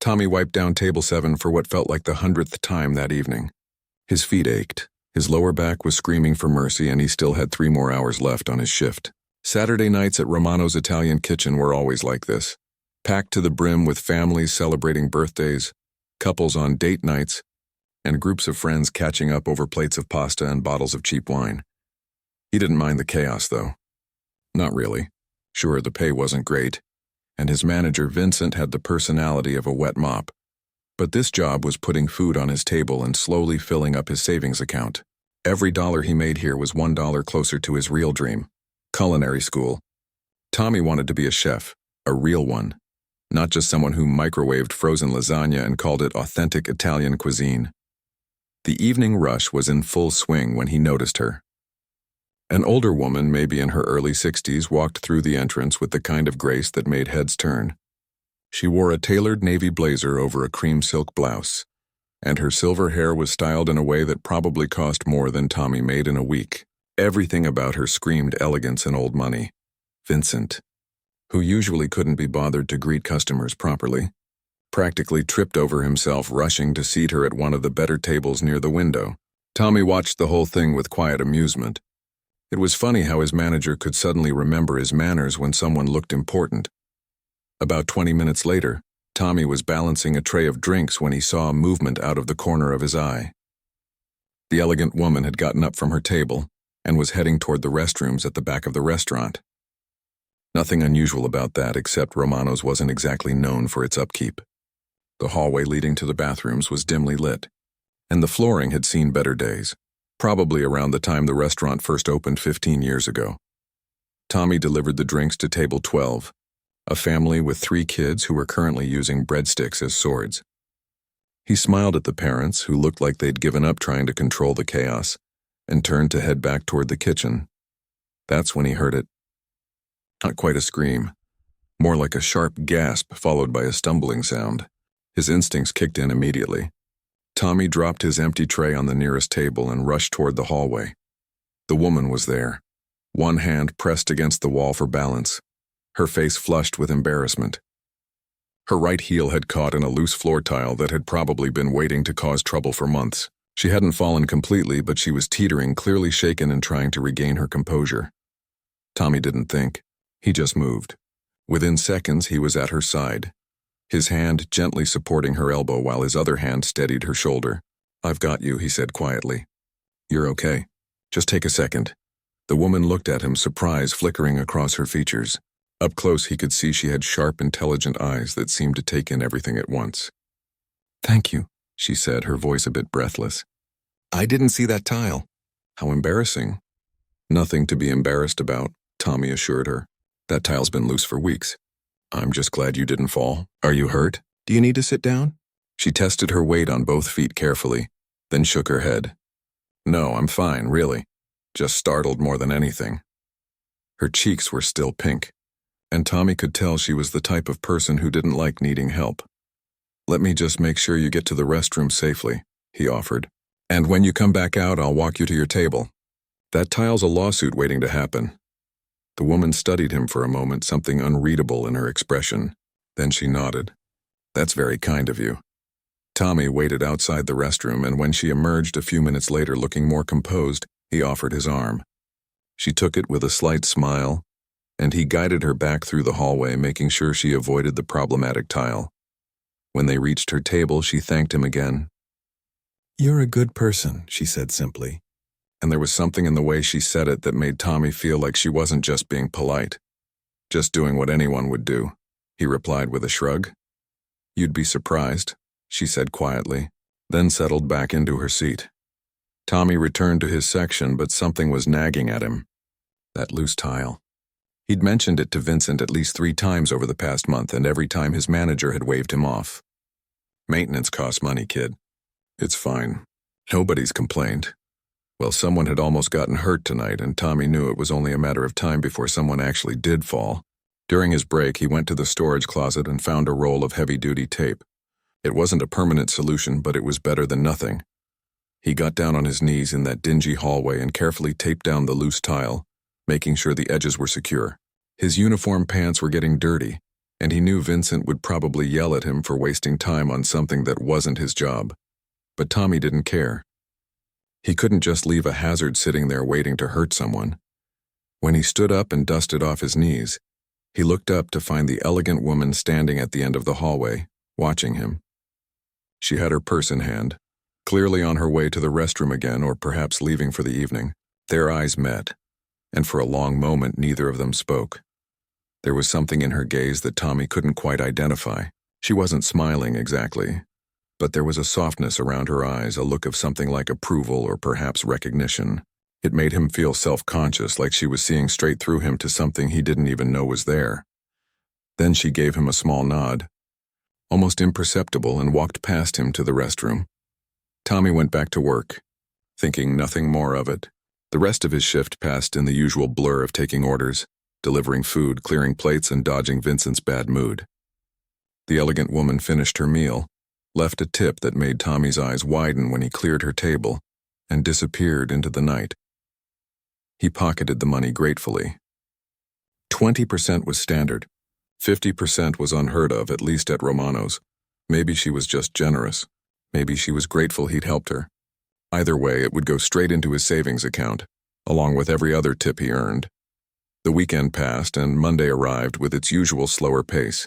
Tommy wiped down table 7 for what felt like the 100th time that evening. His feet ached, his lower back was screaming for mercy, and he still had 3 more hours left on his shift. Saturday nights at Romano's Italian Kitchen were always like this, packed to the brim with families celebrating birthdays, couples on date nights, and groups of friends catching up over plates of pasta and bottles of cheap wine. He didn't mind the chaos, though. Not really. Sure, the pay wasn't great, and his manager, Vincent, had the personality of a wet mop. But this job was putting food on his table and slowly filling up his savings account. Every dollar he made here was $1 closer to his real dream, culinary school. Tommy wanted to be a chef, a real one, not just someone who microwaved frozen lasagna and called it authentic Italian cuisine. The evening rush was in full swing when he noticed her. An older woman, maybe in her early 60s, walked through the entrance with the kind of grace that made heads turn. She wore a tailored navy blazer over a cream silk blouse, and her silver hair was styled in a way that probably cost more than Tommy made in a week. Everything about her screamed elegance and old money. Vincent, who usually couldn't be bothered to greet customers properly, practically tripped over himself rushing to seat her at one of the better tables near the window. Tommy watched the whole thing with quiet amusement. It was funny how his manager could suddenly remember his manners when someone looked important. About 20 minutes later, Tommy was balancing a tray of drinks when he saw a movement out of the corner of his eye. The elegant woman had gotten up from her table and was heading toward the restrooms at the back of the restaurant. Nothing unusual about that, except Romano's wasn't exactly known for its upkeep. The hallway leading to the bathrooms was dimly lit, and the flooring had seen better days, probably around the time the restaurant first opened 15 years ago. Tommy delivered the drinks to table 12, a family with 3 kids who were currently using breadsticks as swords. He smiled at the parents, who looked like they'd given up trying to control the chaos, and turned to head back toward the kitchen. That's when he heard it. Not quite a scream, more like a sharp gasp followed by a stumbling sound. His instincts kicked in immediately. Tommy dropped his empty tray on the nearest table and rushed toward the hallway. The woman was there, one hand pressed against the wall for balance, her face flushed with embarrassment. Her right heel had caught in a loose floor tile that had probably been waiting to cause trouble for months. She hadn't fallen completely, but she was teetering, clearly shaken and trying to regain her composure. Tommy didn't think. He just moved. Within seconds, he was at her side, his hand gently supporting her elbow while his other hand steadied her shoulder. "I've got you," he said quietly. "You're okay. Just take a second." The woman looked at him, surprise flickering across her features. Up close, he could see she had sharp, intelligent eyes that seemed to take in everything at once. "Thank you," she said, her voice a bit breathless. "I didn't see that tile." "How embarrassing." "Nothing to be embarrassed about," Tommy assured her. "That tile's been loose for weeks. I'm just glad you didn't fall. Are you hurt? Do you need to sit down?" She tested her weight on both feet carefully, then shook her head. "No, I'm fine, really. Just startled more than anything." Her cheeks were still pink, and Tommy could tell she was the type of person who didn't like needing help. "Let me just make sure you get to the restroom safely," he offered. "And when you come back out, I'll walk you to your table. That tile's a lawsuit waiting to happen." The woman studied him for a moment, something unreadable in her expression. Then she nodded. "That's very kind of you." Tommy waited outside the restroom, and when she emerged a few minutes later looking more composed, he offered his arm. She took it with a slight smile, and he guided her back through the hallway, making sure she avoided the problematic tile. When they reached her table, she thanked him again. "You're a good person," she said simply. And there was something in the way she said it that made Tommy feel like she wasn't just being polite, just doing what anyone would do. He replied with a shrug. "You'd be surprised," she said quietly, then settled back into her seat. Tommy returned to his section, but something was nagging at him. That loose tile. He'd mentioned it to Vincent at least 3 times over the past month, and every time his manager had waved him off. "Maintenance costs money, kid. It's fine. Nobody's complained." Well, someone had almost gotten hurt tonight, and Tommy knew it was only a matter of time before someone actually did fall. During his break, he went to the storage closet and found a roll of heavy-duty tape. It wasn't a permanent solution, but it was better than nothing. He got down on his knees in that dingy hallway and carefully taped down the loose tile, making sure the edges were secure. His uniform pants were getting dirty, and he knew Vincent would probably yell at him for wasting time on something that wasn't his job. But Tommy didn't care. He couldn't just leave a hazard sitting there waiting to hurt someone. When he stood up and dusted off his knees, he looked up to find the elegant woman standing at the end of the hallway, watching him. She had her purse in hand, clearly on her way to the restroom again or perhaps leaving for the evening. Their eyes met, and for a long moment neither of them spoke. There was something in her gaze that Tommy couldn't quite identify. She wasn't smiling exactly, but there was a softness around her eyes, a look of something like approval or perhaps recognition. It made him feel self-conscious, like she was seeing straight through him to something he didn't even know was there. Then she gave him a small nod, almost imperceptible, and walked past him to the restroom. Tommy went back to work, thinking nothing more of it. The rest of his shift passed in the usual blur of taking orders, delivering food, clearing plates, and dodging Vincent's bad mood. The elegant woman finished her meal, left a tip that made Tommy's eyes widen when he cleared her table, and disappeared into the night. He pocketed the money gratefully. 20% was standard. 50% was unheard of, at least at Romano's. Maybe she was just generous. Maybe she was grateful he'd helped her. Either way, it would go straight into his savings account, along with every other tip he earned. The weekend passed, and Monday arrived with its usual slower pace.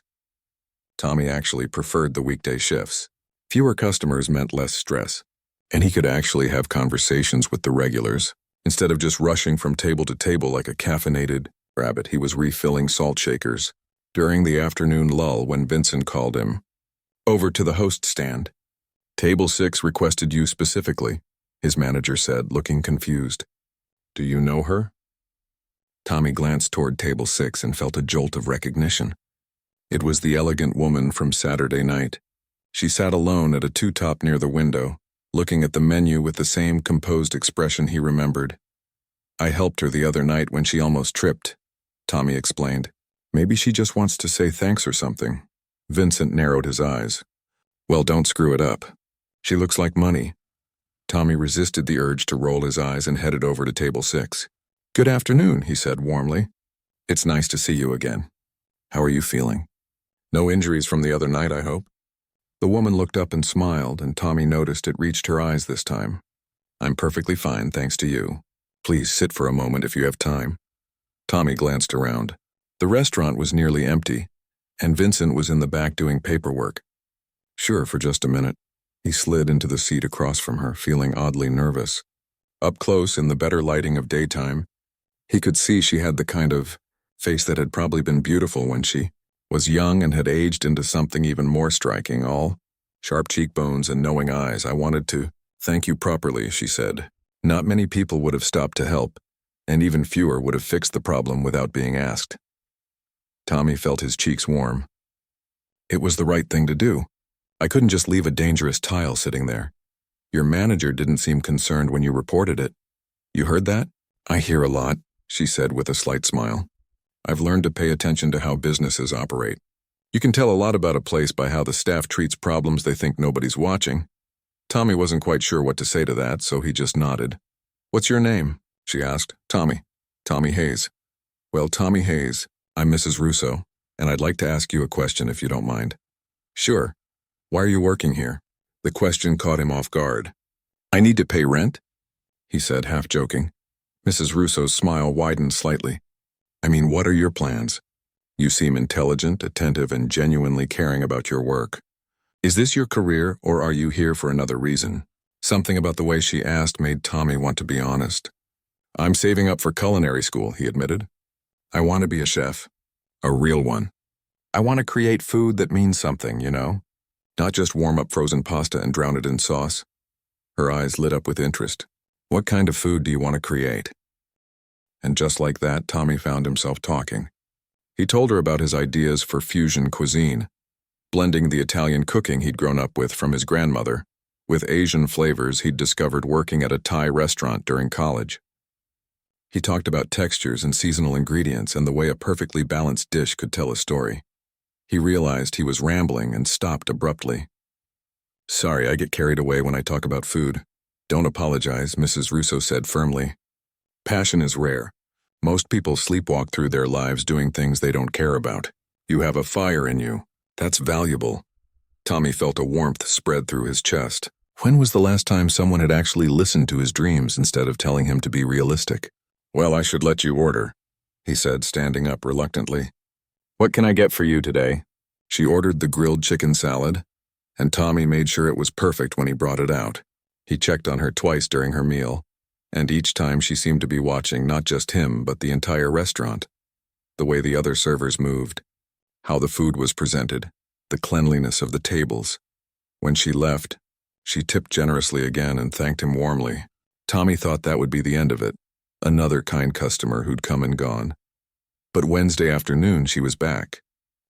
Tommy actually preferred the weekday shifts. Fewer customers meant less stress, and he could actually have conversations with the regulars. Instead of just rushing from table to table like a caffeinated rabbit, he was refilling salt shakers. During the afternoon lull, when Vincent called him over to the host stand. "Table 6 requested you specifically," his manager said, looking confused. "Do you know her?" Tommy glanced toward table 6 and felt a jolt of recognition. It was the elegant woman from Saturday night. She sat alone at a two-top near the window, looking at the menu with the same composed expression he remembered. "I helped her the other night when she almost tripped," Tommy explained. "Maybe she just wants to say thanks or something." Vincent narrowed his eyes. "Well, don't screw it up. She looks like money." Tommy resisted the urge to roll his eyes and headed over to table 6. "Good afternoon," he said warmly. "It's nice to see you again. How are you feeling? No injuries from the other night, I hope?" The woman looked up and smiled, and Tommy noticed it reached her eyes this time. "I'm perfectly fine, thanks to you. Please sit for a moment if you have time." Tommy glanced around. The restaurant was nearly empty, and Vincent was in the back doing paperwork. "Sure, for just a minute." He slid into the seat across from her, feeling oddly nervous. Up close, in the better lighting of daytime, he could see she had the kind of face that had probably been beautiful when she was young and had aged into something even more striking, all sharp cheekbones and knowing eyes. "I wanted to thank you properly," she said. Not many people would have stopped to help, and even fewer would have fixed the problem without being asked. Tommy felt his cheeks warm. It was the right thing to do. I couldn't just leave a dangerous tile sitting there. Your manager didn't seem concerned when you reported it. You heard that? "I hear a lot," she said with a slight smile. "I've learned to pay attention to how businesses operate. You can tell a lot about a place by how the staff treats problems they think nobody's watching." Tommy wasn't quite sure what to say to that, so he just nodded. "What's your name?" she asked. "Tommy. Tommy Hayes." "Well, Tommy Hayes, I'm Mrs. Russo, and I'd like to ask you a question if you don't mind." "Sure. Why are you working here?" The question caught him off guard. "I need to pay rent?" he said, half joking. Mrs. Russo's smile widened slightly. "I mean, what are your plans? You seem intelligent, attentive, and genuinely caring about your work. Is this your career, or are you here for another reason?" Something about the way she asked made Tommy want to be honest. "I'm saving up for culinary school," he admitted. "I want to be a chef. A real one. I want to create food that means something, you know? Not just warm up frozen pasta and drown it in sauce." Her eyes lit up with interest. "What kind of food do you want to create?" And just like that, Tommy found himself talking. He told her about his ideas for fusion cuisine, blending the Italian cooking he'd grown up with from his grandmother, with Asian flavors he'd discovered working at a Thai restaurant during college. He talked about textures and seasonal ingredients and the way a perfectly balanced dish could tell a story. He realized he was rambling and stopped abruptly. "Sorry, I get carried away when I talk about food." "Don't apologize," Mrs. Russo said firmly. "Passion is rare. Most people sleepwalk through their lives doing things they don't care about. You have a fire in you. That's valuable. Tommy felt a warmth spread through his chest. When was the last time someone had actually listened to his dreams instead of telling him to be realistic? Well, I should let you order, he said, standing up reluctantly. What can I get for you today? She ordered the grilled chicken salad, and Tommy made sure it was perfect when he brought it out. He checked on her twice during her meal, and each time she seemed to be watching not just him but the entire restaurant. The way the other servers moved, how the food was presented, the cleanliness of the tables. When she left, she tipped generously again and thanked him warmly. Tommy thought that would be the end of it, another kind customer who'd come and gone. But Wednesday afternoon she was back.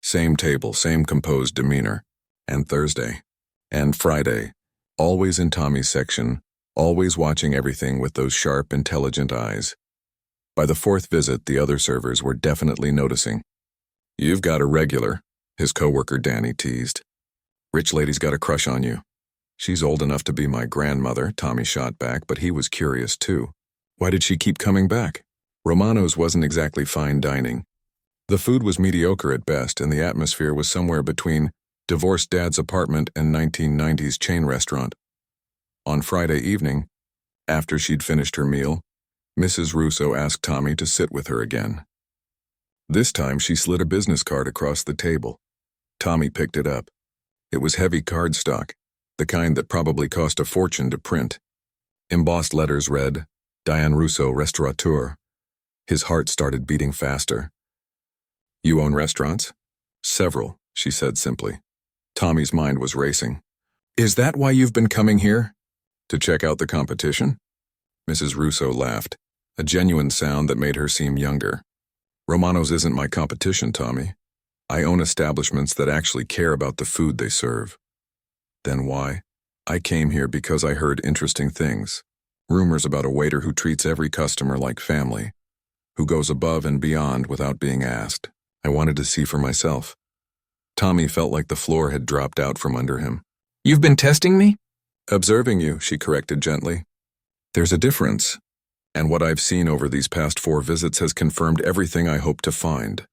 Same table, same composed demeanor. And Thursday. And Friday. Always in Tommy's section, always watching everything with those sharp, intelligent eyes. By the fourth visit, the other servers were definitely noticing. You've got a regular, his coworker Danny teased. Rich lady's got a crush on you. She's old enough to be my grandmother, Tommy shot back, but he was curious too. Why did she keep coming back? Romano's wasn't exactly fine dining. The food was mediocre at best, and the atmosphere was somewhere between divorced dad's apartment and 1990s chain restaurant. On Friday evening, after she'd finished her meal, Mrs. Russo asked Tommy to sit with her again. This time she slid a business card across the table. Tommy picked it up. It was heavy cardstock, the kind that probably cost a fortune to print. Embossed letters read, Diane Russo, Restaurateur. His heart started beating faster. You own restaurants? Several, she said simply. Tommy's mind was racing. Is that why you've been coming here? To check out the competition? Mrs. Russo laughed, a genuine sound that made her seem younger. Romano's isn't my competition, Tommy. I own establishments that actually care about the food they serve. Then why? I came here because I heard interesting things. Rumors about a waiter who treats every customer like family, who goes above and beyond without being asked. I wanted to see for myself. Tommy felt like the floor had dropped out from under him. You've been testing me? Observing you, she corrected gently. There's a difference, and what I've seen over these past 4 visits has confirmed everything I hoped to find.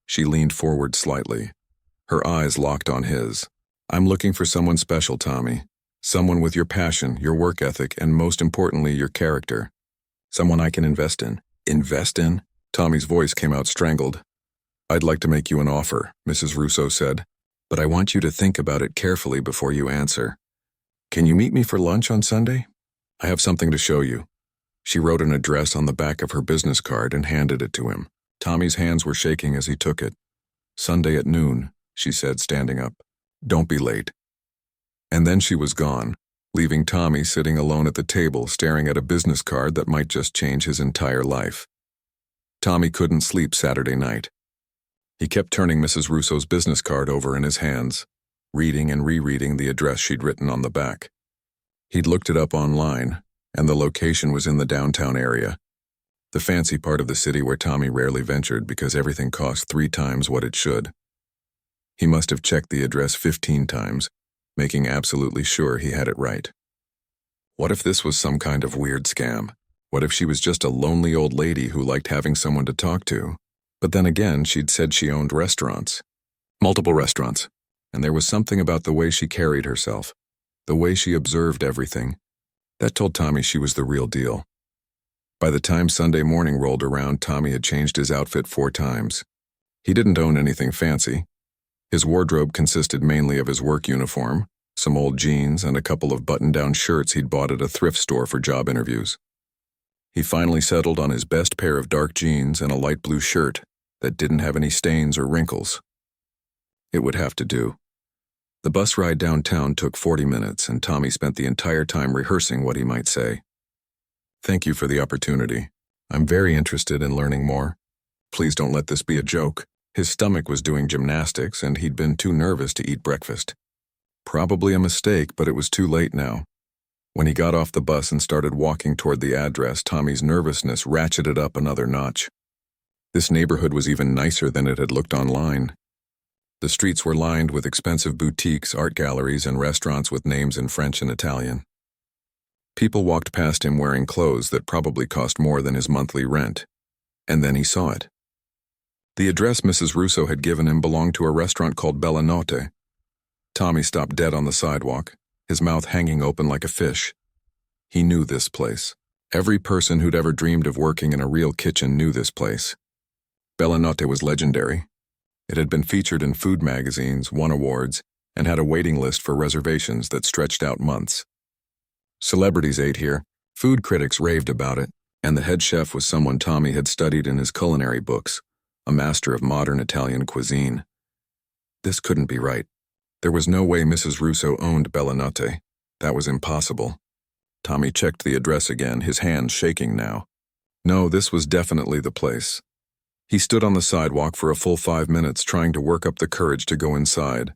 She leaned forward slightly. Her eyes locked on his. I'm looking for someone special, Tommy. Someone with your passion, your work ethic, and most importantly, your character. Someone I can invest in. Invest in? Tommy's voice came out strangled. I'd like to make you an offer, Mrs. Russo said, but I want you to think about it carefully before you answer. Can you meet me for lunch on Sunday? I have something to show you. She wrote an address on the back of her business card and handed it to him. Tommy's hands were shaking as he took it. Sunday at noon, she said, standing up. Don't be late. And then she was gone, leaving Tommy sitting alone at the table staring at a business card that might just change his entire life. Tommy couldn't sleep Saturday night. He kept turning Mrs. Russo's business card over in his hands, reading and rereading the address she'd written on the back. He'd looked it up online, and the location was in the downtown area, the fancy part of the city where Tommy rarely ventured because everything cost 3 times what it should. He must have checked the address 15 times, making absolutely sure he had it right. What if this was some kind of weird scam? What if she was just a lonely old lady who liked having someone to talk to? But then again, she'd said she owned restaurants. Multiple restaurants. And there was something about the way she carried herself, the way she observed everything, that told Tommy she was the real deal. By the time Sunday morning rolled around, Tommy had changed his outfit 4 times. He didn't own anything fancy. His wardrobe consisted mainly of his work uniform, some old jeans, and a couple of button-down shirts he'd bought at a thrift store for job interviews. He finally settled on his best pair of dark jeans and a light blue shirt that didn't have any stains or wrinkles. It would have to do. The bus ride downtown took 40 minutes, and Tommy spent the entire time rehearsing what he might say. Thank you for the opportunity. I'm very interested in learning more. Please don't let this be a joke. His stomach was doing gymnastics, and he'd been too nervous to eat breakfast. Probably a mistake, but it was too late now. When he got off the bus and started walking toward the address, Tommy's nervousness ratcheted up another notch. This neighborhood was even nicer than it had looked online. The streets were lined with expensive boutiques, art galleries, and restaurants with names in French and Italian. People walked past him wearing clothes that probably cost more than his monthly rent. And then he saw it. The address Mrs. Russo had given him belonged to a restaurant called Bella Notte. Tommy stopped dead on the sidewalk, his mouth hanging open like a fish. He knew this place. Every person who'd ever dreamed of working in a real kitchen knew this place. Bella Notte was legendary. It had been featured in food magazines, won awards, and had a waiting list for reservations that stretched out months. Celebrities ate here, food critics raved about it, and the head chef was someone Tommy had studied in his culinary books, a master of modern Italian cuisine. This couldn't be right. There was no way Mrs. Russo owned Bella Notte. That was impossible. Tommy checked the address again, his hands shaking now. No, this was definitely the place. He stood on the sidewalk for a full 5 minutes trying to work up the courage to go inside.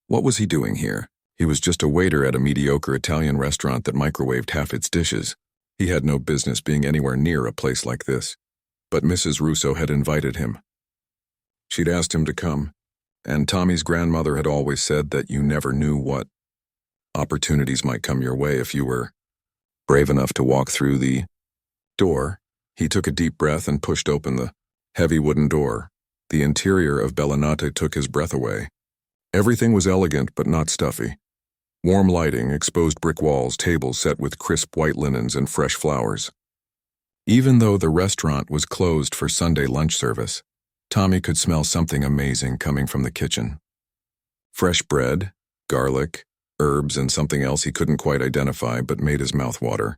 What was he doing here? He was just a waiter at a mediocre Italian restaurant that microwaved half its dishes. He had no business being anywhere near a place like this. But Mrs. Russo had invited him. She'd asked him to come, and Tommy's grandmother had always said that you never knew what opportunities might come your way if you were brave enough to walk through the door. He took a deep breath and pushed open the heavy wooden door. The interior of Bella Notte took his breath away. Everything was elegant but not stuffy. Warm lighting, exposed brick walls, tables set with crisp white linens and fresh flowers. Even though the restaurant was closed for Sunday lunch service, Tommy could smell something amazing coming from the kitchen. Fresh bread, garlic, herbs, and something else he couldn't quite identify but made his mouth water.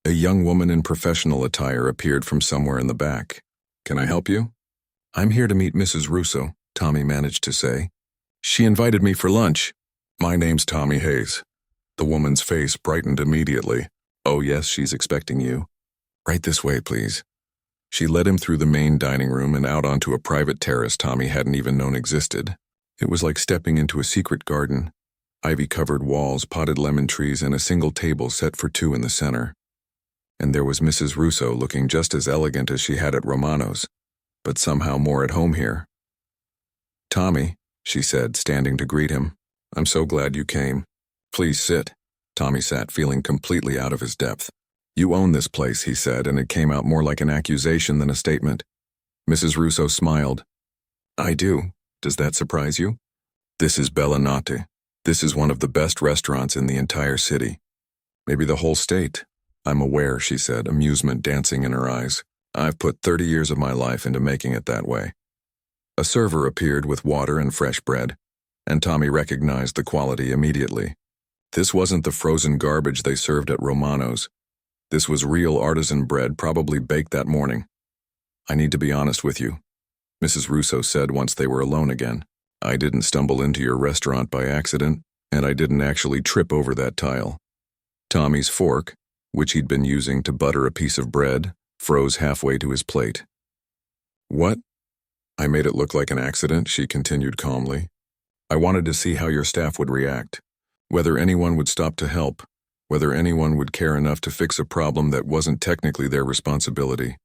A young woman in professional attire appeared from somewhere in the back. "Can I help you?" "I'm here to meet Mrs. Russo," Tommy managed to say. "She invited me for lunch." "My name's Tommy Hayes." The woman's face brightened immediately. "Oh yes, she's expecting you. Right this way, please." She led him through the main dining room and out onto a private terrace Tommy hadn't even known existed. It was like stepping into a secret garden. Ivy-covered walls, potted lemon trees, and a single table set for two in the center. And there was Mrs. Russo looking just as elegant as she had at Romano's, but somehow more at home here. "Tommy," she said, standing to greet him. "I'm so glad you came. Please sit." Tommy sat, feeling completely out of his depth. "You own this place," he said, and it came out more like an accusation than a statement. Mrs. Russo smiled. "I do. Does that surprise you? This is Bella Notte. This is one of the best restaurants in the entire city. Maybe the whole state." "I'm aware," she said, amusement dancing in her eyes. "I've put 30 years of my life into making it that way." A server appeared with water and fresh bread, and Tommy recognized the quality immediately. This wasn't the frozen garbage they served at Romano's. This was real artisan bread, probably baked that morning. "I need to be honest with you," Mrs. Russo said once they were alone again. "I didn't stumble into your restaurant by accident, and I didn't actually trip over that tile." Tommy's fork, which he'd been using to butter a piece of bread, froze halfway to his plate. "What?" "I made it look like an accident," she continued calmly. "I wanted to see how your staff would react, whether anyone would stop to help, whether anyone would care enough to fix a problem that wasn't technically their responsibility."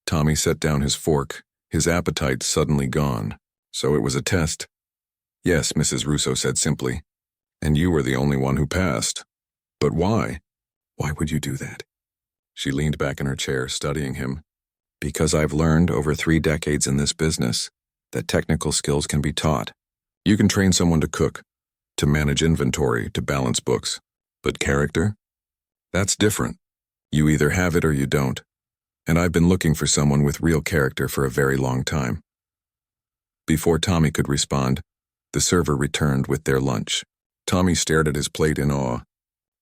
Tommy set down his fork, his appetite suddenly gone. "So it was a test?" "Yes," Mrs. Russo said simply. "And you were the only one who passed. But why?" "Why would you do that?" She leaned back in her chair, studying him. "Because I've learned over 3 decades in this business that technical skills can be taught. You can train someone to cook, to manage inventory, to balance books. But character? That's different. You either have it or you don't. And I've been looking for someone with real character for a very long time." Before Tommy could respond, the server returned with their lunch. Tommy stared at his plate in awe.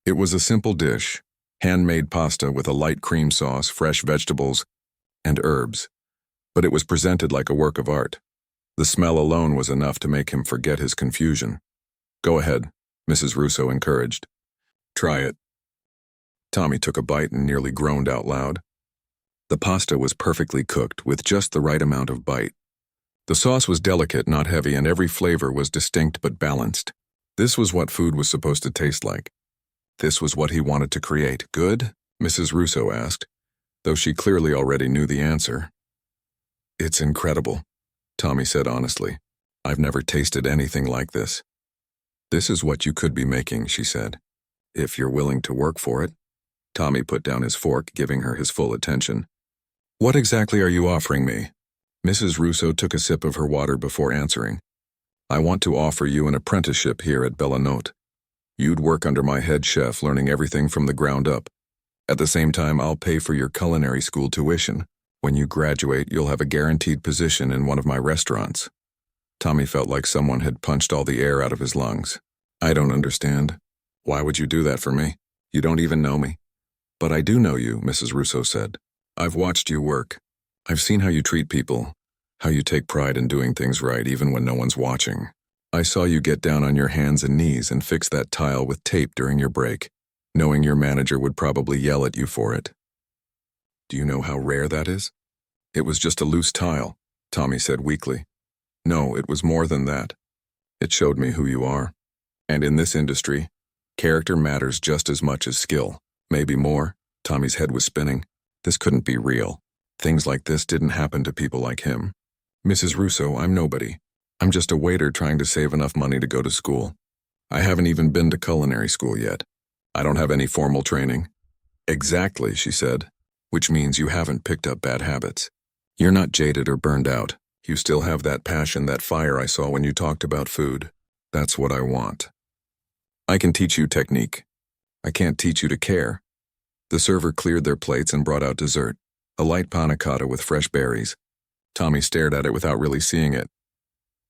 It was a simple dish, handmade pasta with a light cream sauce, fresh vegetables, and herbs. But it was presented like a work of art. The smell alone was enough to make him forget his confusion. "Go ahead," Mrs. Russo encouraged. "Try it." Tommy took a bite and nearly groaned out loud. The pasta was perfectly cooked, with just the right amount of bite. The sauce was delicate, not heavy, and every flavor was distinct but balanced. This was what food was supposed to taste like. This was what he wanted to create. "Good?" Mrs. Russo asked, though she clearly already knew the answer. "It's incredible," Tommy said honestly. "I've never tasted anything like this." "This is what you could be making," she said, "if you're willing to work for it." Tommy put down his fork, giving her his full attention. "What exactly are you offering me?" Mrs. Russo took a sip of her water before answering. I want to offer you an apprenticeship here at Notte. You'd work under my head chef, learning everything from the ground up. At the same time, I'll pay for your culinary school tuition. When you graduate, you'll have a guaranteed position in one of my restaurants. Tommy felt like someone had punched all the air out of his lungs. I don't understand. Why would you do that for me? You don't even know me. But I do know you, Mrs. Russo said. I've watched you work. I've seen how you treat people, how you take pride in doing things right even when no one's watching. I saw you get down on your hands and knees and fix that tile with tape during your break, knowing your manager would probably yell at you for it. Do you know how rare that is? It was just a loose tile, Tommy said weakly. No, it was more than that. It showed me who you are. And in this industry, character matters just as much as skill. Maybe more. Tommy's head was spinning. This couldn't be real. Things like this didn't happen to people like him. Mrs. Russo, I'm nobody. I'm just a waiter trying to save enough money to go to school. I haven't even been to culinary school yet. I don't have any formal training. Exactly, she said, which means you haven't picked up bad habits. You're not jaded or burned out. You still have that passion, that fire I saw when you talked about food. That's what I want. I can teach you technique. I can't teach you to care. The server cleared their plates and brought out dessert, a light panna cotta with fresh berries. Tommy stared at it without really seeing it.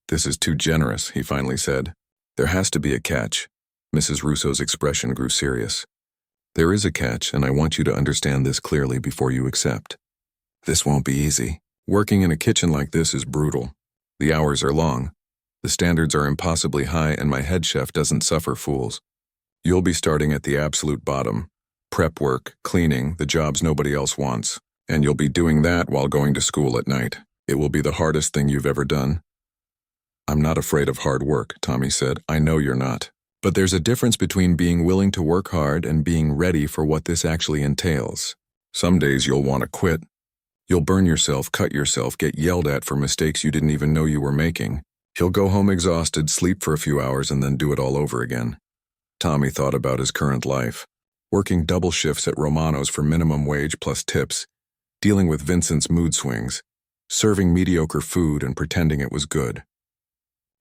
This is too generous, he finally said. There has to be a catch. Mrs. Russo's expression grew serious. There is a catch, and I want you to understand this clearly before you accept. This won't be easy. Working in a kitchen like this is brutal. The hours are long. The standards are impossibly high, and my head chef doesn't suffer fools. You'll be starting at the absolute bottom. Prep work, cleaning, the jobs nobody else wants. And you'll be doing that while going to school at night. It will be the hardest thing you've ever done. I'm not afraid of hard work, Tommy said. I know you're not. But there's a difference between being willing to work hard and being ready for what this actually entails. Some days you'll want to quit. You'll burn yourself, cut yourself, get yelled at for mistakes you didn't even know you were making. He'll go home exhausted, sleep for a few hours, and then do it all over again. Tommy thought about his current life. Working double shifts at Romano's for minimum wage plus tips, dealing with Vincent's mood swings, serving mediocre food and pretending it was good.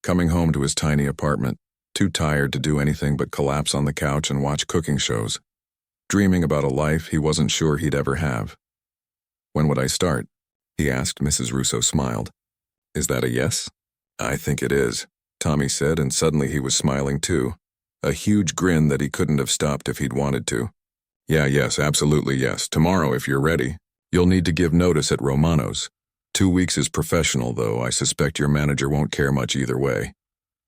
Coming home to his tiny apartment, too tired to do anything but collapse on the couch and watch cooking shows, dreaming about a life he wasn't sure he'd ever have. When would I start? He asked. Mrs. Russo smiled. Is that a yes? I think it is, Tommy said, and suddenly he was smiling too. A huge grin that he couldn't have stopped if he'd wanted to. Yes, absolutely yes. Tomorrow if you're ready. You'll need to give notice at Romano's. 2 weeks is professional, though. I suspect your manager won't care much either way.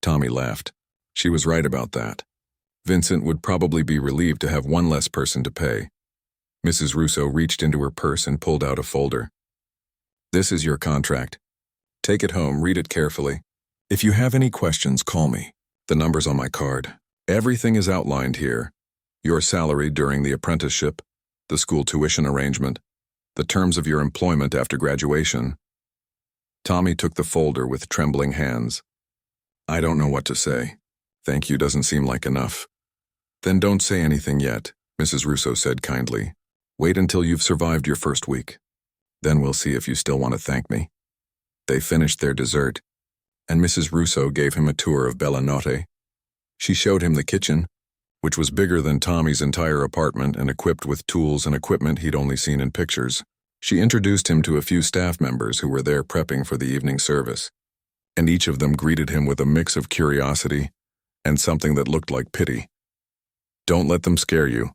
Tommy laughed. She was right about that. Vincent would probably be relieved to have one less person to pay. Mrs. Russo reached into her purse and pulled out a folder. This is your contract. Take it home, read it carefully. If you have any questions, call me. The number's on my card. Everything is outlined here. Your salary during the apprenticeship, the school tuition arrangement, the terms of your employment after graduation. Tommy took the folder with trembling hands. I don't know what to say. Thank you doesn't seem like enough. Then don't say anything yet, Mrs. Russo said kindly. Wait until you've survived your first week. Then we'll see if you still want to thank me. They finished their dessert, and Mrs. Russo gave him a tour of Notte. She showed him the kitchen, which was bigger than Tommy's entire apartment and equipped with tools and equipment he'd only seen in pictures. She introduced him to a few staff members who were there prepping for the evening service, and each of them greeted him with a mix of curiosity and something that looked like pity. Don't let them scare you,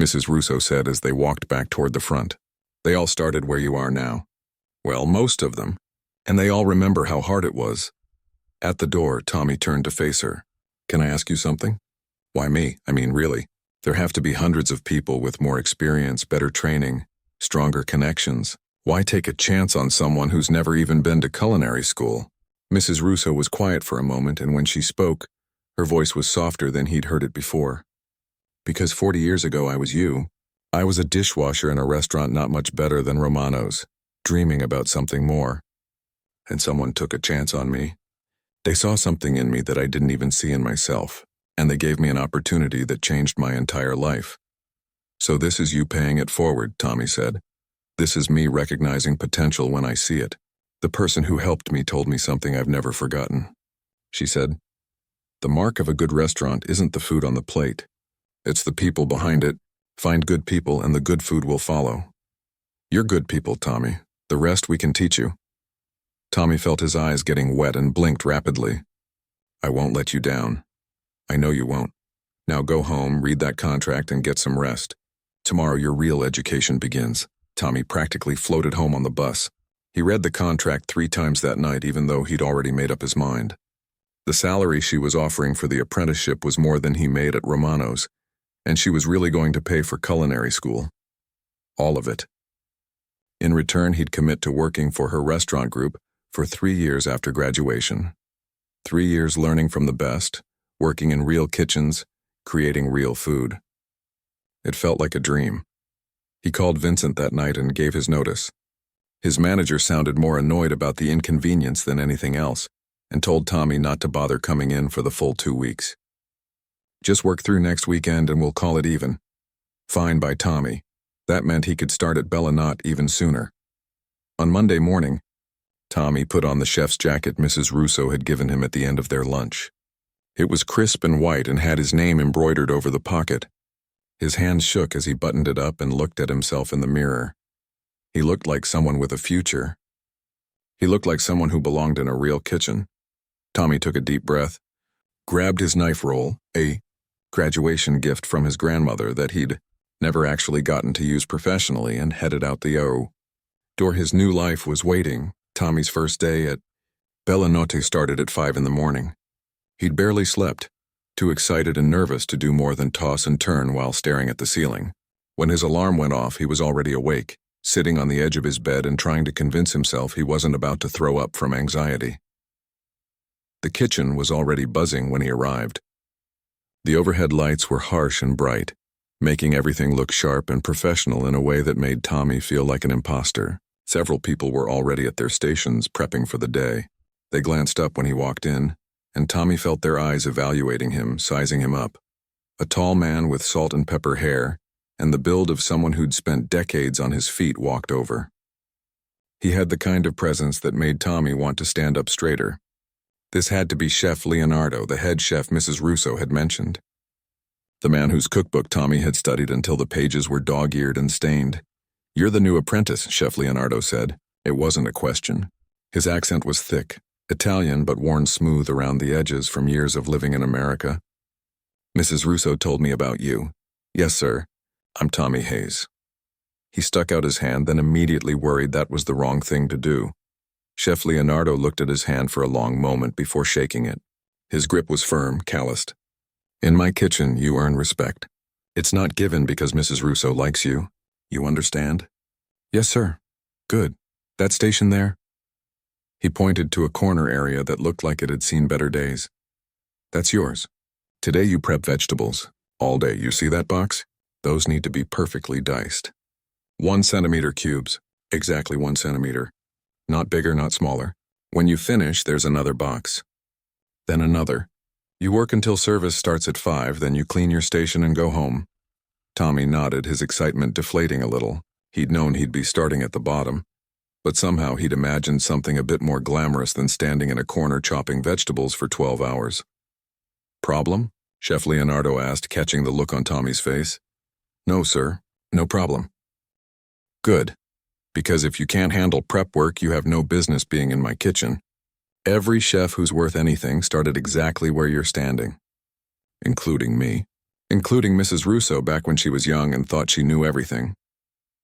Mrs. Russo said as they walked back toward the front. They all started where you are now. Well, most of them, and they all remember how hard it was. At the door, Tommy turned to face her. Can I ask you something? Why me? I mean, really. There have to be hundreds of people with more experience, better training, stronger connections. Why take a chance on someone who's never even been to culinary school? Mrs. Russo was quiet for a moment, and when she spoke, her voice was softer than he'd heard it before. Because 40 years ago I was you. I was a dishwasher in a restaurant not much better than Romano's, dreaming about something more. And someone took a chance on me. They saw something in me that I didn't even see in myself, and they gave me an opportunity that changed my entire life. So this is you paying it forward, Tommy said. This is me recognizing potential when I see it. The person who helped me told me something I've never forgotten. She said, "The mark of a good restaurant isn't the food on the plate. It's the people behind it. Find good people and the good food will follow." "You're good people, Tommy. The rest we can teach you." Tommy felt his eyes getting wet and blinked rapidly. "I won't let you down. I know you won't. Now go home, read that contract, and get some rest. Tomorrow your real education begins." Tommy practically floated home on the bus. He read the contract 3 times that night, even though he'd already made up his mind. The salary she was offering for the apprenticeship was more than he made at Romano's, and she was really going to pay for culinary school. All of it. In return, he'd commit to working for her restaurant group for 3 years after graduation. 3 years learning from the best, working in real kitchens, creating real food. It felt like a dream. He called Vincent that night and gave his notice. His manager sounded more annoyed about the inconvenience than anything else, and told Tommy not to bother coming in for the full 2 weeks. "Just work through next weekend and we'll call it even." Fine by Tommy. That meant he could start at Bellinot even sooner. On Monday morning, Tommy put on the chef's jacket Mrs. Russo had given him at the end of their lunch. It was crisp and white and had his name embroidered over the pocket. His hands shook as he buttoned it up and looked at himself in the mirror. He looked like someone with a future. He looked like someone who belonged in a real kitchen. Tommy took a deep breath, grabbed his knife roll, a graduation gift from his grandmother that he'd never actually gotten to use professionally, and headed out the door. His new life was waiting. Tommy's first day at Bellinot started at 5 in the morning. He'd barely slept, too excited and nervous to do more than toss and turn while staring at the ceiling. When his alarm went off, he was already awake, sitting on the edge of his bed and trying to convince himself he wasn't about to throw up from anxiety. The kitchen was already buzzing when he arrived. The overhead lights were harsh and bright, making everything look sharp and professional in a way that made Tommy feel like an imposter. Several people were already at their stations, prepping for the day. They glanced up when he walked in, and Tommy felt their eyes evaluating him, sizing him up. A tall man with salt and pepper hair, and the build of someone who'd spent decades on his feet, walked over. He had the kind of presence that made Tommy want to stand up straighter. This had to be Chef Leonardo, the head chef Mrs. Russo had mentioned. The man whose cookbook Tommy had studied until the pages were dog-eared and stained. "You're the new apprentice," Chef Leonardo said. It wasn't a question. His accent was thick, Italian but worn smooth around the edges from years of living in America. "Mrs. Russo told me about you." "Yes, sir. I'm Tommy Hayes." He stuck out his hand, then immediately worried that was the wrong thing to do. Chef Leonardo looked at his hand for a long moment before shaking it. His grip was firm, calloused. "In my kitchen, you earn respect. It's not given because Mrs. Russo likes you. You understand?" "Yes, sir." "Good. That station there?" He pointed to a corner area that looked like it had seen better days. "That's yours. Today you prep vegetables. All day. You see that box? Those need to be perfectly diced. 1 centimeter cubes. Exactly 1 centimeter. Not bigger, not smaller. When you finish, there's another box. Then another. You work until service starts at 5, then you clean your station and go home." Tommy nodded, his excitement deflating a little. He'd known he'd be starting at the bottom, but somehow he'd imagined something a bit more glamorous than standing in a corner chopping vegetables for 12 hours. "Problem?" Chef Leonardo asked, catching the look on Tommy's face. "No, sir. No problem." "Good. Because if you can't handle prep work, you have no business being in my kitchen. Every chef who's worth anything started exactly where you're standing. Including me. Including Mrs. Russo back when she was young and thought she knew everything."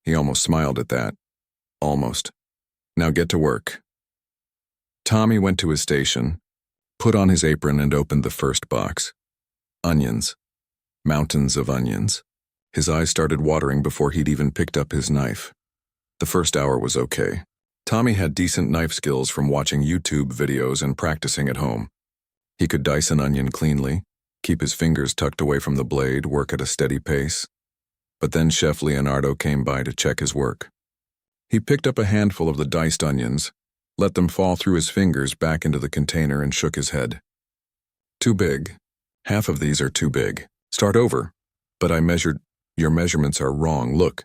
He almost smiled at that. Almost. "Now get to work." Tommy went to his station, put on his apron and opened the first box. Onions. Mountains of onions. His eyes started watering before he'd even picked up his knife. The first hour was okay. Tommy had decent knife skills from watching YouTube videos and practicing at home. He could dice an onion cleanly, keep his fingers tucked away from the blade, work at a steady pace. But then Chef Leonardo came by to check his work. He picked up a handful of the diced onions, let them fall through his fingers back into the container and shook his head. "Too big. Half of these are too big. Start over." "But I measured." "Your measurements are wrong. Look."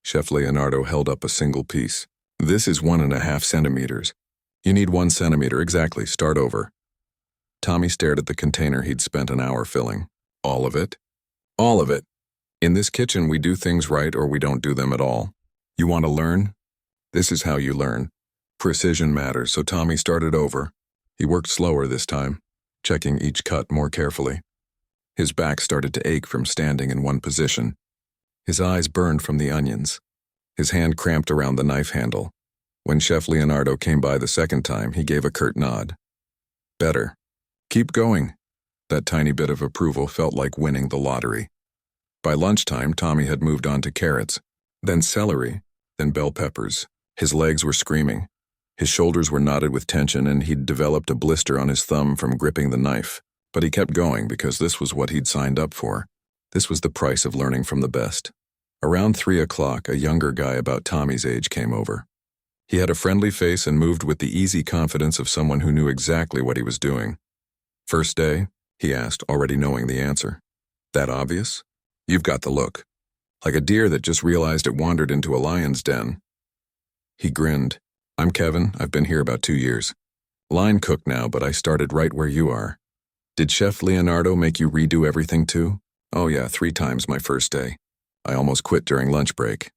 Chef Leonardo held up a single piece. "This is 1.5 centimeters. You need 1 centimeter, exactly, start over. Tommy stared at the container he'd spent an hour filling. All of it? All of it. In this kitchen, we do things right or we don't do them at all. You want to learn? This is how you learn. Precision matters, so Tommy started over. He worked slower this time, checking each cut more carefully. His back started to ache from standing in one position. His eyes burned from the onions. His hand cramped around the knife handle. When Chef Leonardo came by the second time, he gave a curt nod. Better. Keep going. That tiny bit of approval felt like winning the lottery. By lunchtime, Tommy had moved on to carrots, then celery, then bell peppers. His legs were screaming. His shoulders were knotted with tension, and he'd developed a blister on his thumb from gripping the knife. But he kept going because this was what he'd signed up for. This was the price of learning from the best. Around 3 o'clock, a younger guy about Tommy's age came over. He had a friendly face and moved with the easy confidence of someone who knew exactly what he was doing. First day? He asked, already knowing the answer. That obvious? You've got the look. Like a deer that just realized it wandered into a lion's den. He grinned. I'm Kevin. I've been here about 2 years. Line cook now, but I started right where you are. Did Chef Leonardo make you redo everything too? Oh yeah, 3 times my first day. I almost quit during lunch break.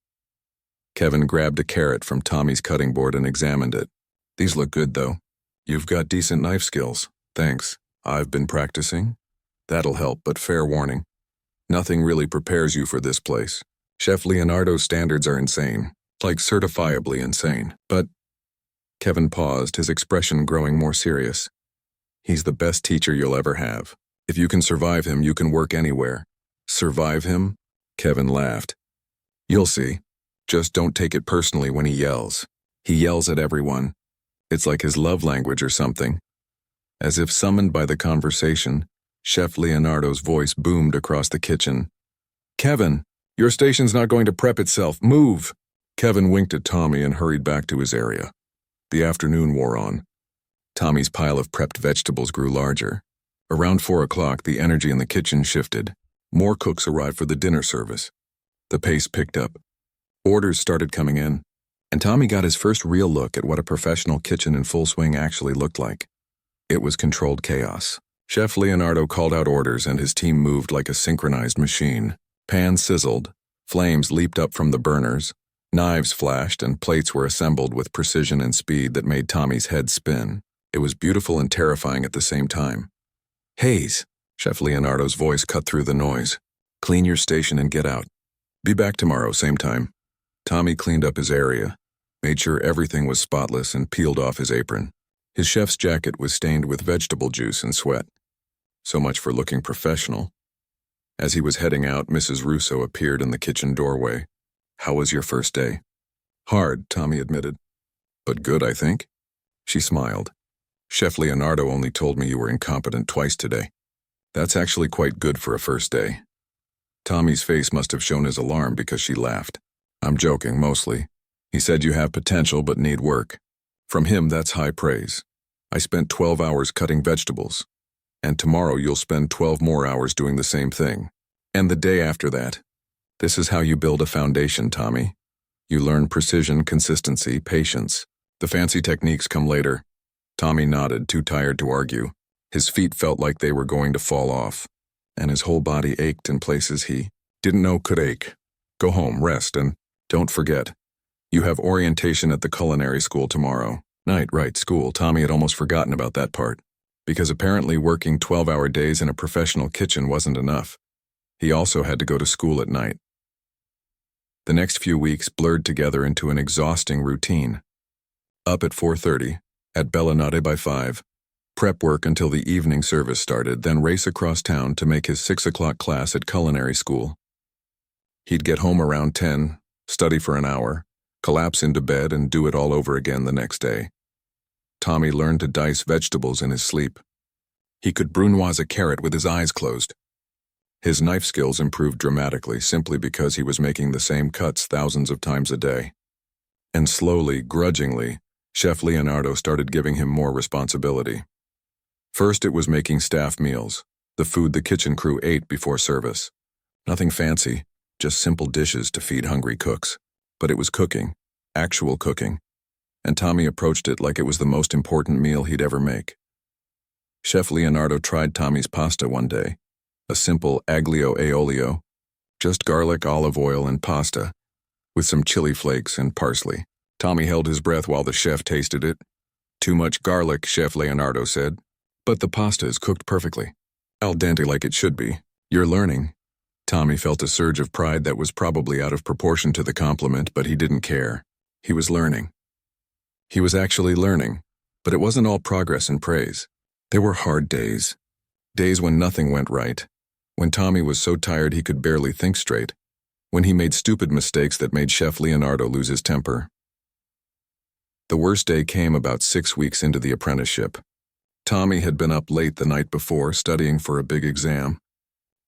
Kevin grabbed a carrot from Tommy's cutting board and examined it. These look good though. You've got decent knife skills. Thanks. I've been practicing. That'll help, but fair warning. Nothing really prepares you for this place. Chef Leonardo's standards are insane. Like certifiably insane. But Kevin paused, his expression growing more serious. He's the best teacher you'll ever have. If you can survive him, you can work anywhere. Survive him? Kevin laughed. You'll see. Just don't take it personally when he yells. He yells at everyone. It's like his love language or something. As if summoned by the conversation, Chef Leonardo's voice boomed across the kitchen. Kevin, your station's not going to prep itself. Move! Kevin winked at Tommy and hurried back to his area. The afternoon wore on. Tommy's pile of prepped vegetables grew larger. Around 4 o'clock, the energy in the kitchen shifted. More cooks arrived for the dinner service. The pace picked up. Orders started coming in, and Tommy got his first real look at what a professional kitchen in full swing actually looked like. It was controlled chaos. Chef Leonardo called out orders and his team moved like a synchronized machine. Pans sizzled, flames leaped up from the burners, knives flashed, and plates were assembled with precision and speed that made Tommy's head spin. It was beautiful and terrifying at the same time. Hayes, Chef Leonardo's voice cut through the noise. Clean your station and get out. Be back tomorrow, same time. Tommy cleaned up his area, made sure everything was spotless, and peeled off his apron. His chef's jacket was stained with vegetable juice and sweat. So much for looking professional. As he was heading out, Mrs. Russo appeared in the kitchen doorway. How was your first day? Hard, Tommy admitted. But good, I think. She smiled. Chef Leonardo only told me you were incompetent twice today. That's actually quite good for a first day. Tommy's face must have shown his alarm because she laughed. I'm joking, mostly. He said you have potential but need work. From him, that's high praise. I spent 12 hours cutting vegetables. And tomorrow you'll spend 12 more hours doing the same thing. And the day after that. This is how you build a foundation, Tommy. You learn precision, consistency, patience. The fancy techniques come later. Tommy nodded, too tired to argue. His feet felt like they were going to fall off, and his whole body ached in places he didn't know could ache. Go home, rest, and don't forget. You have orientation at the culinary school tomorrow. Night, right, school. Tommy had almost forgotten about that part. Because apparently working 12-hour days in a professional kitchen wasn't enough. He also had to go to school at night. The next few weeks blurred together into an exhausting routine. Up at 4:30, at Bellinate by 5, prep work until the evening service started, then race across town to make his 6 o'clock class at culinary school. He'd get home around 10, study for an hour, collapse into bed, and do it all over again the next day. Tommy learned to dice vegetables in his sleep. He could brunoise a carrot with his eyes closed. His knife skills improved dramatically simply because he was making the same cuts thousands of times a day. And slowly, grudgingly, Chef Leonardo started giving him more responsibility. First, it was making staff meals, the food the kitchen crew ate before service. Nothing fancy, just simple dishes to feed hungry cooks. But it was cooking, actual cooking. and Tommy approached it like it was the most important meal he'd ever make. Chef Leonardo tried Tommy's pasta one day, a simple aglio e olio, just garlic, olive oil, and pasta, with some chili flakes and parsley. Tommy held his breath while the chef tasted it. "Too much garlic," Chef Leonardo said. "But the pasta is cooked perfectly. Al dente like it should be. You're learning." Tommy felt a surge of pride that was probably out of proportion to the compliment, but he didn't care. He was learning. He was actually learning, but it wasn't all progress and praise. There were hard days. Days when nothing went right. When Tommy was so tired he could barely think straight. When he made stupid mistakes that made Chef Leonardo lose his temper. The worst day came about 6 weeks into the apprenticeship. Tommy had been up late the night before, studying for a big exam.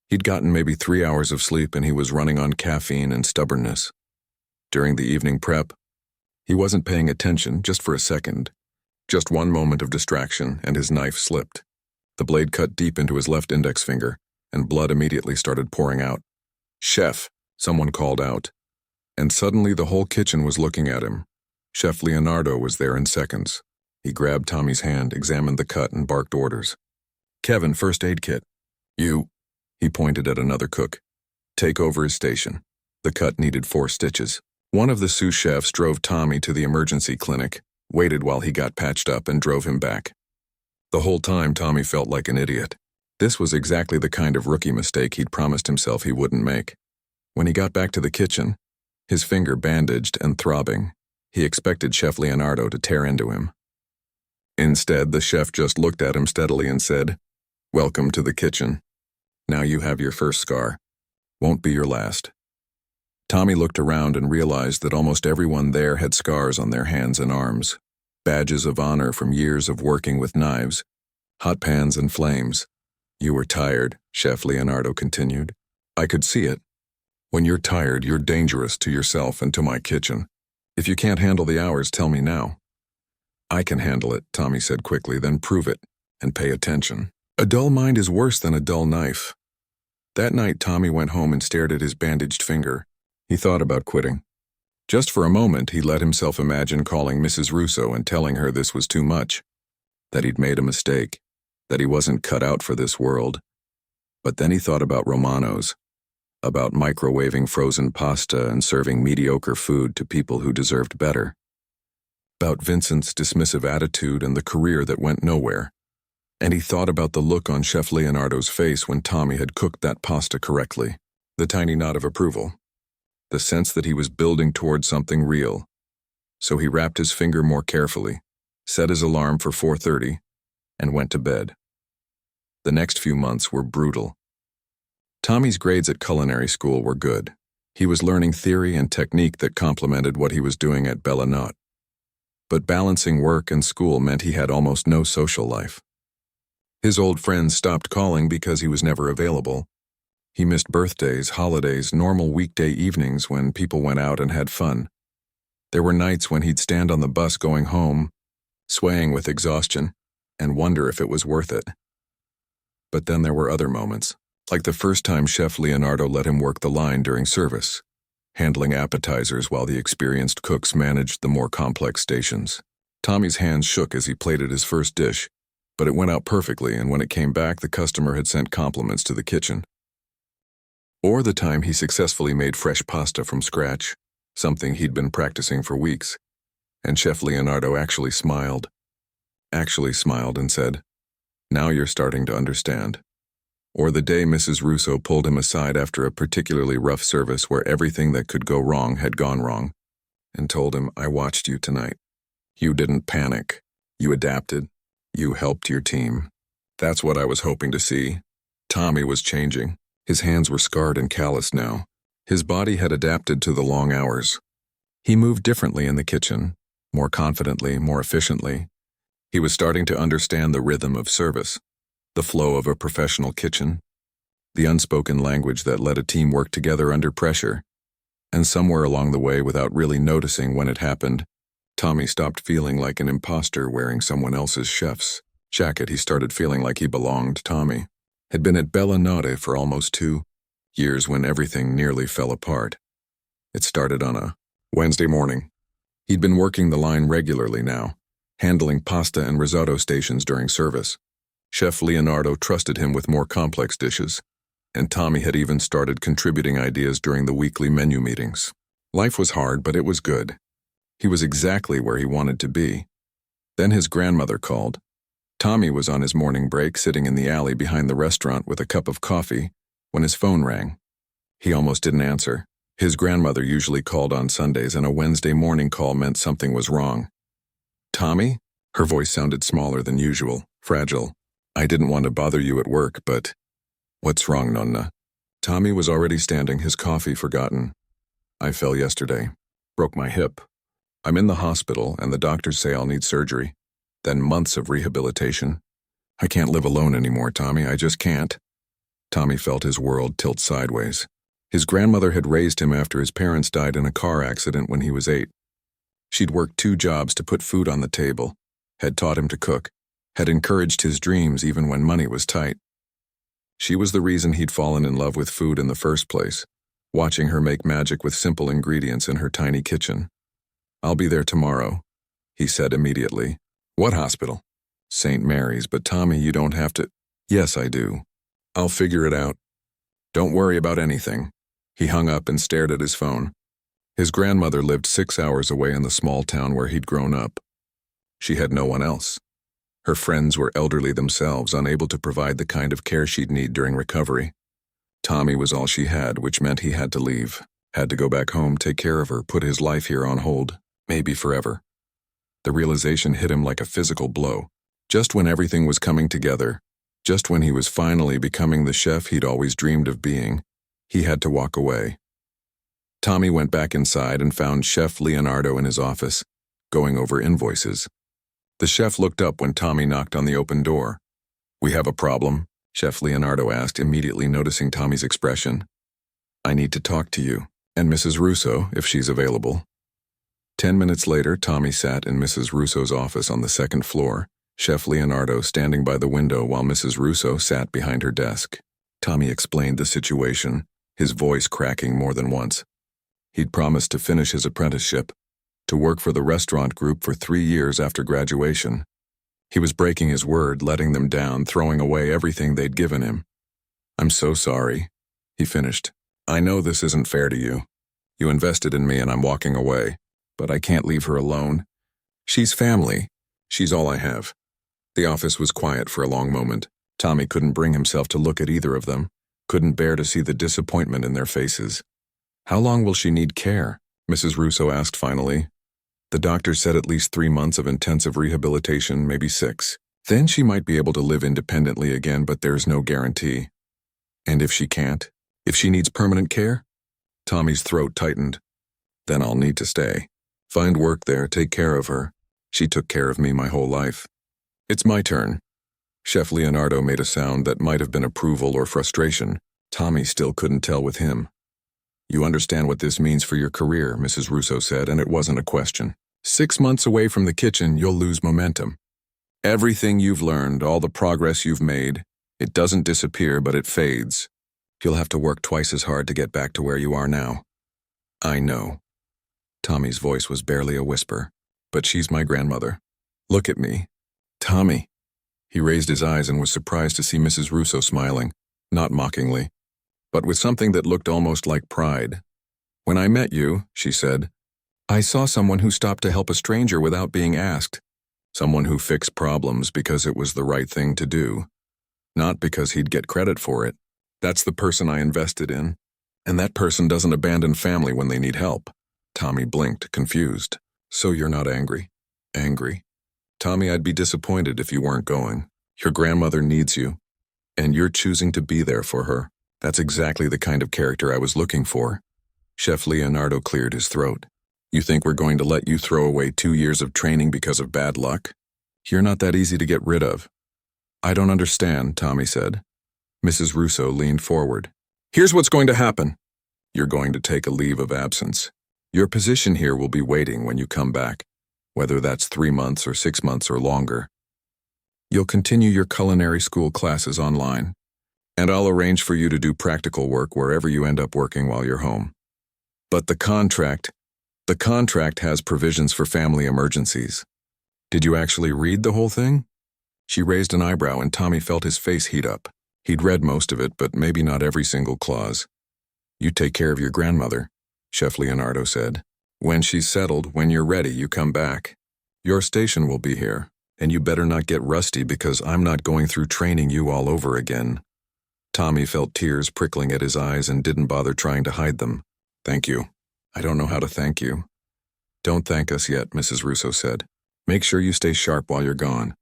He'd gotten maybe 3 hours of sleep and he was running on caffeine and stubbornness. During the evening prep, he wasn't paying attention just for a second. Just one moment of distraction and his knife slipped. The blade cut deep into his left index finger, and blood immediately started pouring out. "Chef," someone called out. And suddenly the whole kitchen was looking at him. Chef Leonardo was there in seconds. He grabbed Tommy's hand, examined the cut, and barked orders. "Kevin, first aid kit. You," he pointed at another cook. "Take over his station." The cut needed 4 stitches. One of the sous chefs drove Tommy to the emergency clinic, waited while he got patched up, and drove him back. The whole time Tommy felt like an idiot. This was exactly the kind of rookie mistake he'd promised himself he wouldn't make. When he got back to the kitchen, his finger bandaged and throbbing, he expected Chef Leonardo to tear into him. Instead, the chef just looked at him steadily and said, "Welcome to the kitchen. Now you have your first scar. Won't be your last." Tommy looked around and realized that almost everyone there had scars on their hands and arms, badges of honor from years of working with knives, hot pans and flames. "You were tired," Chef Leonardo continued. "I could see it. When you're tired, you're dangerous to yourself and to my kitchen. If you can't handle the hours, tell me now." "I can handle it," Tommy said quickly, "then prove it, and pay attention. A dull mind is worse than a dull knife." That night, Tommy went home and stared at his bandaged finger. He thought about quitting. Just for a moment, he let himself imagine calling Mrs. Russo and telling her this was too much, that he'd made a mistake, that he wasn't cut out for this world. But then he thought about Romano's, about microwaving frozen pasta and serving mediocre food to people who deserved better, about Vincent's dismissive attitude and the career that went nowhere. And he thought about the look on Chef Leonardo's face when Tommy had cooked that pasta correctly, the tiny nod of approval, the sense that he was building toward something real. So he wrapped his finger more carefully, set his alarm for 4:30, and went to bed. The next few months were brutal. Tommy's grades at culinary school were good. He was learning theory and technique that complemented what he was doing at Bellinot. But balancing work and school meant he had almost no social life. His old friends stopped calling because he was never available. He missed birthdays, holidays, normal weekday evenings when people went out and had fun. There were nights when he'd stand on the bus going home, swaying with exhaustion, and wonder if it was worth it. But then there were other moments, like the first time Chef Leonardo let him work the line during service, handling appetizers while the experienced cooks managed the more complex stations. Tommy's hands shook as he plated his first dish, but it went out perfectly, and when it came back, the customer had sent compliments to the kitchen. Or the time he successfully made fresh pasta from scratch, something he'd been practicing for weeks, and Chef Leonardo actually smiled and said, "Now you're starting to understand." Or the day Mrs. Russo pulled him aside after a particularly rough service where everything that could go wrong had gone wrong, and told him, "I watched you tonight. You didn't panic. You adapted. You helped your team. That's what I was hoping to see." Tommy was changing. His hands were scarred and calloused now. His body had adapted to the long hours. He moved differently in the kitchen, more confidently, more efficiently. He was starting to understand the rhythm of service, the flow of a professional kitchen, the unspoken language that let a team work together under pressure. And somewhere along the way, without really noticing when it happened, Tommy stopped feeling like an imposter wearing someone else's chef's jacket. He started feeling like he belonged. Tommy had been at Bellinot for almost 2 years when everything nearly fell apart. It started on a Wednesday morning. He'd been working the line regularly now, handling pasta and risotto stations during service. Chef Leonardo trusted him with more complex dishes, and Tommy had even started contributing ideas during the weekly menu meetings. Life was hard, but it was good. He was exactly where he wanted to be. Then his grandmother called. Tommy was on his morning break sitting in the alley behind the restaurant with a cup of coffee when his phone rang. He almost didn't answer. His grandmother usually called on Sundays, and a Wednesday morning call meant something was wrong. "Tommy?" Her voice sounded smaller than usual, fragile. "I didn't want to bother you at work, but..." "What's wrong, Nonna?" Tommy was already standing, his coffee forgotten. "I fell yesterday. Broke my hip. I'm in the hospital, and the doctors say I'll need surgery. Then months of rehabilitation. I can't live alone anymore, Tommy. I just can't." Tommy felt his world tilt sideways. His grandmother had raised him after his parents died in a car accident when he was 8. She'd worked 2 jobs to put food on the table, had taught him to cook, had encouraged his dreams even when money was tight. She was the reason he'd fallen in love with food in the first place, watching her make magic with simple ingredients in her tiny kitchen. "I'll be there tomorrow," he said immediately. "What hospital?" "St. Mary's, but Tommy, you don't have to..." "Yes, I do. I'll figure it out. Don't worry about anything." He hung up and stared at his phone. His grandmother lived 6 hours away in the small town where he'd grown up. She had no one else. Her friends were elderly themselves, unable to provide the kind of care she'd need during recovery. Tommy was all she had, which meant he had to leave, had to go back home, take care of her, put his life here on hold, maybe forever. The realization hit him like a physical blow. Just when everything was coming together, just when he was finally becoming the chef he'd always dreamed of being, he had to walk away. Tommy went back inside and found Chef Leonardo in his office, going over invoices. The chef looked up when Tommy knocked on the open door. "We have a problem?" Chef Leonardo asked, immediately noticing Tommy's expression. "I need to talk to you, and Mrs. Russo, if she's available." 10 minutes later, Tommy sat in Mrs. Russo's office on the 2nd floor, Chef Leonardo standing by the window while Mrs. Russo sat behind her desk. Tommy explained the situation, his voice cracking more than once. He'd promised to finish his apprenticeship, to work for the restaurant group for 3 years after graduation. He was breaking his word, letting them down, throwing away everything they'd given him. "I'm so sorry," he finished. "I know this isn't fair to you. You invested in me and I'm walking away, but I can't leave her alone. She's family. She's all I have." The office was quiet for a long moment. Tommy couldn't bring himself to look at either of them, couldn't bear to see the disappointment in their faces. "How long will she need care?" Mrs. Russo asked finally. "The doctor said at least 3 months of intensive rehabilitation, maybe 6. Then she might be able to live independently again, but there's no guarantee." "And if she can't? If she needs permanent care?" Tommy's throat tightened. "Then I'll need to stay. Find work there, take care of her. She took care of me my whole life. It's my turn." Chef Leonardo made a sound that might have been approval or frustration. Tommy still couldn't tell with him. "You understand what this means for your career," Mrs. Russo said, and it wasn't a question. 6 months away from the kitchen, you'll lose momentum. Everything you've learned, all the progress you've made, it doesn't disappear, but it fades. You'll have to work twice as hard to get back to where you are now." "I know." Tommy's voice was barely a whisper. "But she's my grandmother. Look at me. Tommy." He raised his eyes and was surprised to see Mrs. Russo smiling, not mockingly, but with something that looked almost like pride. "When I met you," she said, "I saw someone who stopped to help a stranger without being asked. Someone who fixed problems because it was the right thing to do, not because he'd get credit for it. That's the person I invested in. And that person doesn't abandon family when they need help." Tommy blinked, confused. "So you're not angry?" "Angry? Tommy, I'd be disappointed if you weren't going. Your grandmother needs you, and you're choosing to be there for her. That's exactly the kind of character I was looking for." Chef Leonardo cleared his throat. "You think we're going to let you throw away 2 years of training because of bad luck? You're not that easy to get rid of." "I don't understand," Tommy said. Mrs. Russo leaned forward. "Here's what's going to happen. You're going to take a leave of absence. Your position here will be waiting when you come back, whether that's 3 months or 6 months or longer. You'll continue your culinary school classes online, and I'll arrange for you to do practical work wherever you end up working while you're home. But the contract..." The contract has provisions for family emergencies. Did you actually read the whole thing? She raised an eyebrow and Tommy felt his face heat up. He'd read most of it, but maybe not every single clause. You take care of your grandmother, Chef Leonardo said. When she's settled, when you're ready, you come back. Your station will be here, and you better not get rusty because I'm not going through training you all over again. Tommy felt tears prickling at his eyes and didn't bother trying to hide them. Thank you. I don't know how to thank you. Don't thank us yet, Mrs. Russo said. Make sure you stay sharp while you're gone.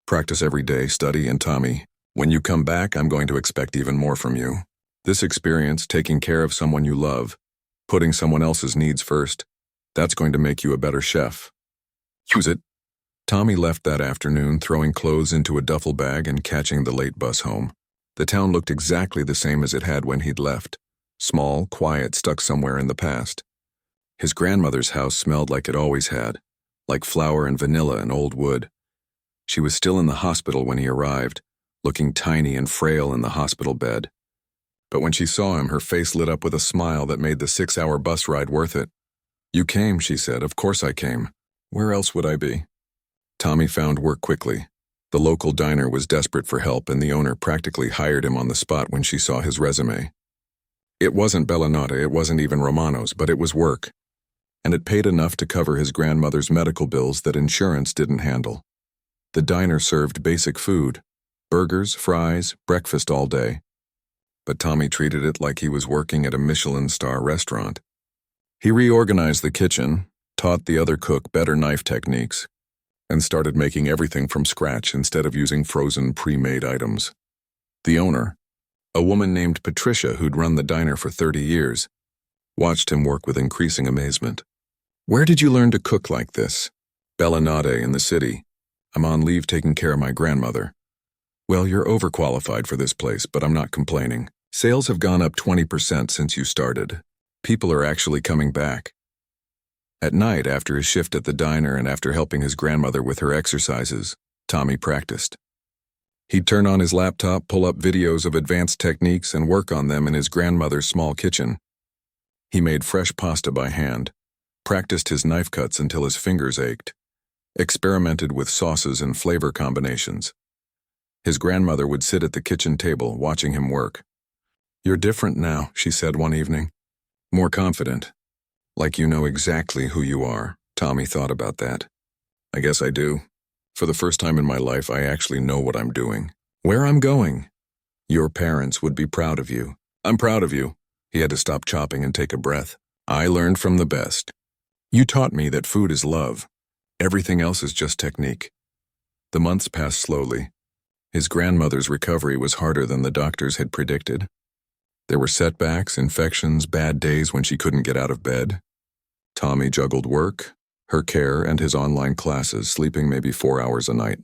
Practice every day, study, and Tommy, when you come back, I'm going to expect even more from you. This experience, taking care of someone you love, putting someone else's needs first, that's going to make you a better chef. Use it. Tommy left that afternoon, throwing clothes into a duffel bag and catching the late bus home. The town looked exactly the same as it had when he'd left. Small, quiet, stuck somewhere in the past. His grandmother's house smelled like it always had, like flour and vanilla and old wood. She was still in the hospital when he arrived, looking tiny and frail in the hospital bed. But when she saw him, her face lit up with a smile that made the 6-hour bus ride worth it. You came, she said. Of course I came. Where else would I be? Tommy found work quickly. The local diner was desperate for help, and the owner practically hired him on the spot when she saw his resume. It wasn't Bellinata, it wasn't even Romano's, but it was work. And it paid enough to cover his grandmother's medical bills that insurance didn't handle. The diner served basic food, burgers, fries, breakfast all day. But Tommy treated it like he was working at a Michelin star restaurant. He reorganized the kitchen, taught the other cook better knife techniques, and started making everything from scratch instead of using frozen, pre-made items. The owner, a woman named Patricia who'd run the diner for 30 years, watched him work with increasing amazement. Where did you learn to cook like this? Bellinata in the city. I'm on leave taking care of my grandmother. Well, you're overqualified for this place, but I'm not complaining. Sales have gone up 20% since you started. People are actually coming back. At night, after his shift at the diner and after helping his grandmother with her exercises, Tommy practiced. He'd turn on his laptop, pull up videos of advanced techniques, and work on them in his grandmother's small kitchen. He made fresh pasta by hand, practiced his knife cuts until his fingers ached, experimented with sauces and flavor combinations. His grandmother would sit at the kitchen table, watching him work. You're different now, she said one evening. More confident. Like you know exactly who you are. Tommy thought about that. I guess I do. For the first time in my life, I actually know what I'm doing. Where I'm going. Your parents would be proud of you. I'm proud of you. He had to stop chopping and take a breath. I learned from the best. You taught me that food is love. Everything else is just technique. The months passed slowly. His grandmother's recovery was harder than the doctors had predicted. There were setbacks, infections, bad days when she couldn't get out of bed. Tommy juggled work, her care, and his online classes, sleeping maybe 4 hours a night.